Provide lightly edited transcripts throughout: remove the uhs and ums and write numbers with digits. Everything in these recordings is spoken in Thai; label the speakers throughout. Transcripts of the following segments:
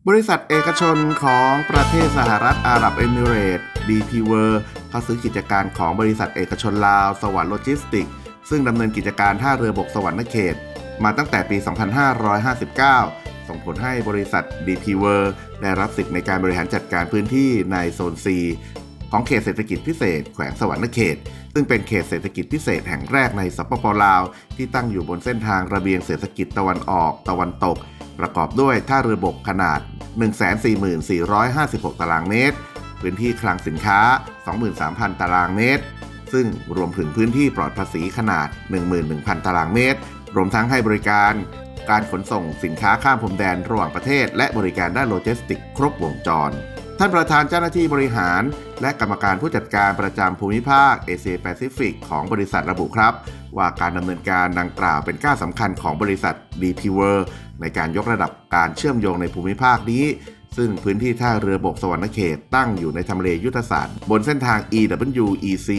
Speaker 1: บริษัทเอกชนของประเทศสหรัฐอาหรับเอมิเรตส์ DP World เข้าซื้อกิจการของบริษัทเอกชนลาวสวรรค์โลจิสติกส์ซึ่งดำเนินกิจการท่าเรือบกสวรรค์เขตมาตั้งแต่ปี 2559 ส่งผลให้บริษัท DP World ได้รับสิทธิ์ในการบริหารจัดการพื้นที่ในโซน C ของเขตเศรษฐกิจพิเศษแขวงสวรรค์เขตซึ่งเป็นเขตเศรษฐกิจพิเศษแห่งแรกในสปป.ลาวที่ตั้งอยู่บนเส้นทางระเบียงเศรษฐกิจตะวันออกตะวันตกประกอบด้วยท่าเรือบกขนาด 144,456 ตารางเมตรพื้นที่คลังสินค้า 23,000 ตารางเมตรซึ่งรวมถึงพื้นที่ปลอดภาษีขนาด 11,000 ตารางเมตรรวมทั้งให้บริการการขนส่งสินค้าข้ามพรมแดนระหว่างประเทศและบริการด้านโลจิสติกส์ครบวงจรท่านประธานเจ้าหน้าที่บริหารและกรรมการผู้จัดการประจำภูมิภาคเอเชียแปซิฟิกของบริษัทระบุครับว่าการดำเนินการดังกล่าวเป็นก้าวสำคัญของบริษัท DP World ในการยกระดับการเชื่อมโยงในภูมิภาคนี้ซึ่งพื้นที่ท่าเรือบกสวรรค์เขตตั้งอยู่ในทำเลยุทธศาสตร์บนเส้นทาง EWEC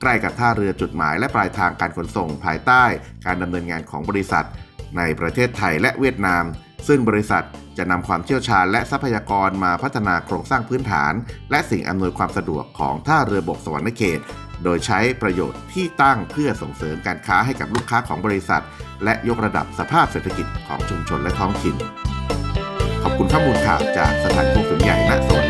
Speaker 1: ใกล้กับท่าเรือจุดหมายและปลายทางการขนส่งภายใต้การดำเนินงานของบริษัทในประเทศไทยและเวียดนามซึ่งบริษัทจะนำความเชี่ยวชาญและทรัพยากรมาพัฒนาโครงสร้างพื้นฐานและสิ่งอำนวยความสะดวกของท่าเรือบกสวรรค์เขตโดยใช้ประโยชน์ที่ตั้งเพื่อส่งเสริมการค้าให้กับลูกค้าของบริษัทและยกระดับสภาพเศรษฐกิจของชุมชนและท้องถิ่นขอบคุณข้อมูลข่าวจากสถานกงสุลใหญ่ณสวรรค์